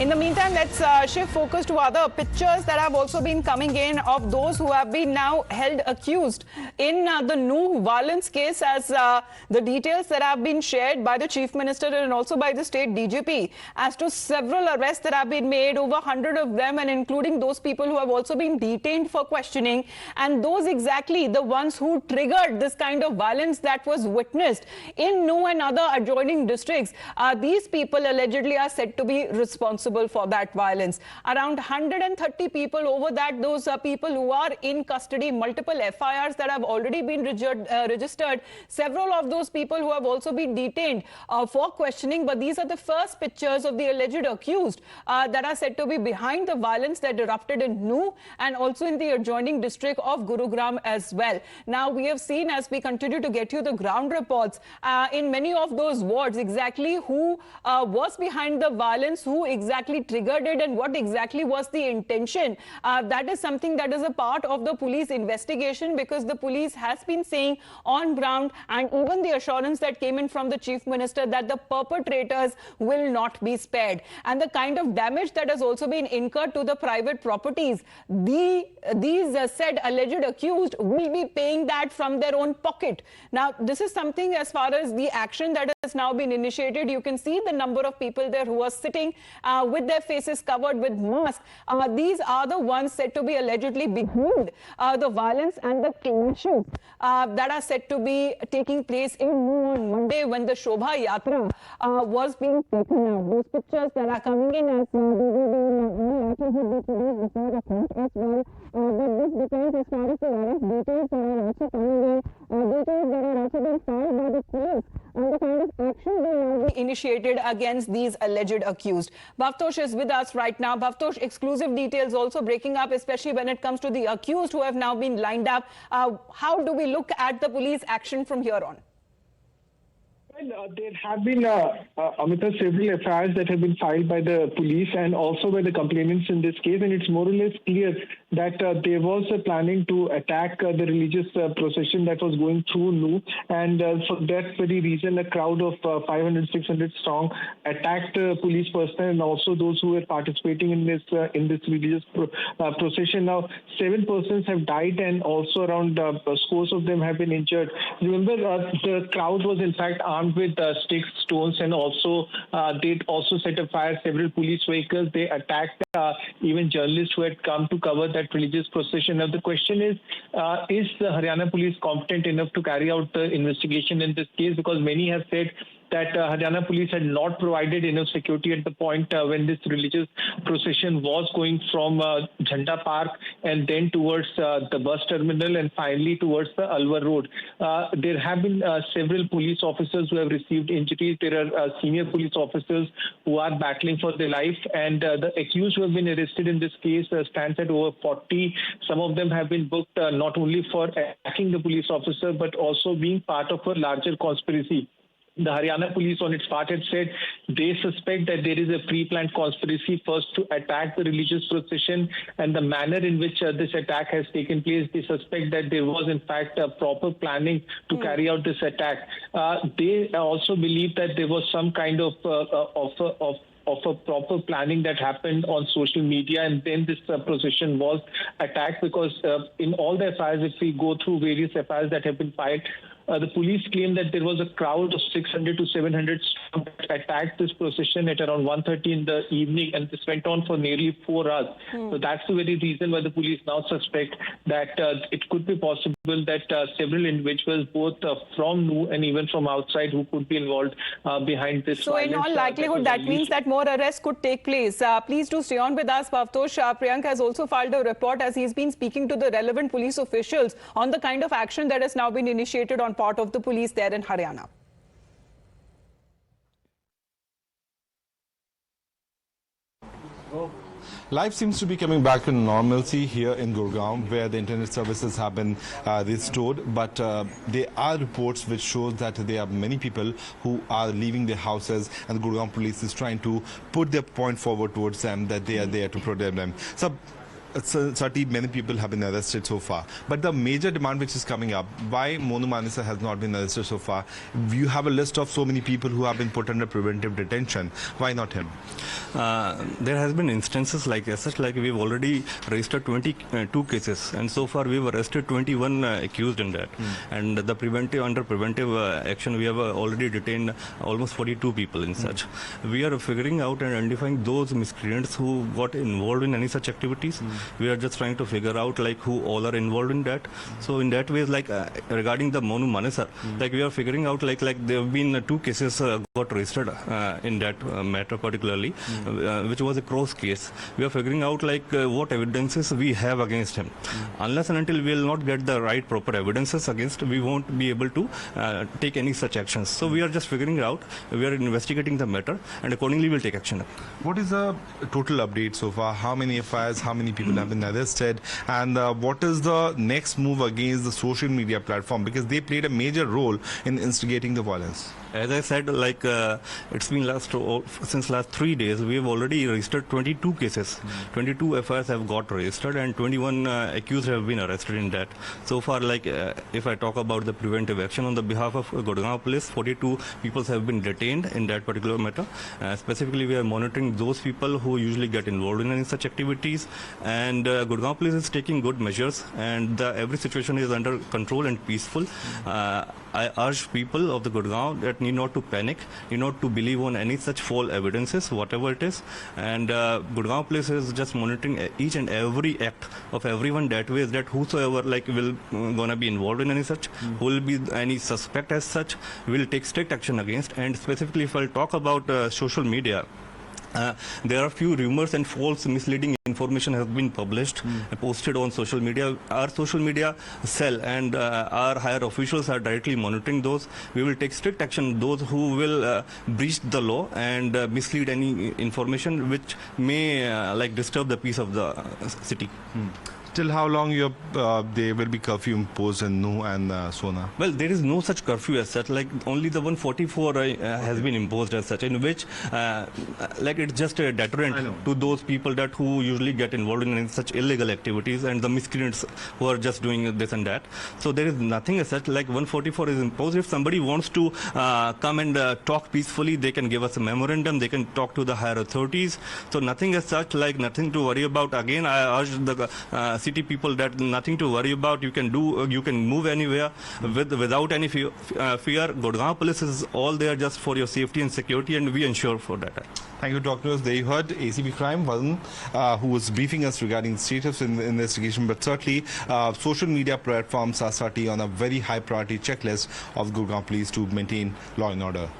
In the meantime, let's shift focus to other pictures that have also been coming in of those who have been now held accused in the new violence case, as the details that have been shared by the Chief Minister and also by the State DGP as to several arrests that have been made, over 100 of them, and including those people who have also been detained for questioning, and those exactly the ones who triggered this kind of violence that was witnessed in Nuh and other adjoining districts. These people allegedly are said to be responsible for that violence. Around 130 people over that, those are people who are in custody, multiple FIRs that have already been registered, several of those people who have also been detained for questioning. But these are the first pictures of the alleged accused that are said to be behind the violence that erupted in Nuh and also in the adjoining district of Gurugram as well. Now, we have seen, as we continue to get you the ground reports, in many of those wards exactly who was behind the violence, who exactly triggered it, and what exactly was the intention. That is something that is a part of the police investigation, because the police has been saying on ground, and even the assurance that came in from the Chief Minister, that the perpetrators will not be spared. And the kind of damage that has also been incurred to the private properties, these said alleged accused will be paying that from their own pocket. Now, this is something, as far as the action that has now been initiated, you can see the number of people there who are sitting with their faces covered with masks. These are the ones said to be allegedly behind the violence and the clashes that are said to be taking place in Nuh on Monday when the Shobha Yatra was being taken out. Those pictures that are coming in as well. But this depends as far as the arrest details that are also coming in, details that are also being filed by the police, and the kind of action that will be initiated against these alleged accused. Bhavtosh is with us right now. Bhavtosh, exclusive details also breaking up, especially when it comes to the accused who have now been lined up. How do we look at the police action from here on? Well, there have been, Amita, several FIRs that have been filed by the police and also by the complainants in this case, and it's more or less clear that there was a planning to attack the religious procession that was going through Nuh, and for that very reason, a crowd of 500, 600 strong attacked police personnel and also those who were participating in this religious procession. Now, 7 persons have died, and also around scores of them have been injured. Remember, the crowd was in fact armed with sticks, stones, and also they also set afire several police vehicles. They attacked even journalists who had come to cover that religious procession. Now, the question is the Haryana police competent enough to carry out the investigation in this case? Because many have said that Haryana police had not provided enough security at the point when this religious procession was going from Jhanda Park and then towards the bus terminal and finally towards the Alwar Road. There have been several police officers who have received injuries. There are senior police officers who are battling for their life, and the accused who have been arrested in this case stands at over 40. Some of them have been booked not only for attacking the police officer but also being part of a larger conspiracy. The Haryana police on its part had said they suspect that there is a pre-planned conspiracy first to attack the religious procession, and the manner in which this attack has taken place, they suspect that there was in fact a proper planning to carry out this attack. They also believe that there was some kind of a proper planning that happened on social media, and then this procession was attacked, because in all the FIRs, if we go through various FIRs that have been filed, the police claim that there was a crowd of 600 to 700 that attacked this procession at around 1:30 in the evening, and this went on for nearly 4 hours. So that's the very reason why the police now suspect that it could be possible that several individuals, both from Nuh and even from outside, who could be involved behind this. So in all likelihood, that means that more arrests could take place. Please do stay on with us, Bhavtosh. Priyank has also filed a report, as he's been speaking to the relevant police officials on the kind of action that has now been initiated on part of the police there in Haryana. Life seems to be coming back to normalcy here in Gurgaon, where the internet services have been restored. But there are reports which show that there are many people who are leaving their houses, and the Gurgaon police is trying to put their point forward towards them that they are there to protect them. So certainly many people have been arrested so far. But the major demand which is coming up, why Monu Manisa has not been arrested so far? You have a list of so many people who have been put under preventive detention. Why not him? There has been instances like such, like we've already registered 22 cases, and so far we've arrested 21 accused in that. And the under preventive action, we have already detained almost 42 people in such. We are figuring out and identifying those miscreants who got involved in any such activities. We are just trying to figure out like who all are involved in that. So in that way, like regarding the Monu Manesar, like we are figuring out like there have been 2 cases got registered in that matter particularly, which was a cross case. We are figuring out like what evidences we have against him. Unless and until we will not get the right proper evidences against, we won't be able to take any such actions. So we are just figuring out. We are investigating the matter, and accordingly we'll take action. What is the total update so far? How many FIRs, how many people have been arrested, and what is the next move against the social media platform, because they played a major role in instigating the violence? As I said, like it's been since last 3 days, we have already registered 22 cases. 22 FIRs have got registered, and 21 accused have been arrested in that. So far, like if I talk about the preventive action on the behalf of Gurgaon police, 42 people have been detained in that particular matter. Specifically, we are monitoring those people who usually get involved in any such activities, and Gurgaon police is taking good measures, and every situation is under control and peaceful. I urge people of the Gurgaon that need not to panic, need not to believe on any such false evidences, whatever it is. And Gurgaon police is just monitoring each and every act of everyone that way, that whosoever like will gonna be involved in any such, who will be any suspect as such, will take strict action against. And specifically, if I'll talk about social media, there are few rumors and false misleading information has been published and posted on social media. Our social media cell and our higher officials are directly monitoring those. We will take strict action those who will breach the law and mislead any information which may like disturb the peace of the city. Till how long there will be curfew imposed in Nuh and Sona? Well, there is no such curfew as such. Like only the 144 has been imposed as such, in which like it's just a deterrent to those people that who usually get involved in such illegal activities and the miscreants who are just doing this and that. So there is nothing as such. Like 144 is imposed. If somebody wants to come and talk peacefully, they can give us a memorandum. They can talk to the higher authorities. So nothing as such. Like nothing to worry about. Again, I urge the city people that nothing to worry about. You can move anywhere without any fear. Gurgaon police is all there just for your safety and security, and we ensure for that. Thank you, Doctors. There you heard ACP Crime, Varun, who was briefing us regarding the status in the investigation. But certainly, social media platforms are certainly on a very high priority checklist of Gurgaon police to maintain law and order.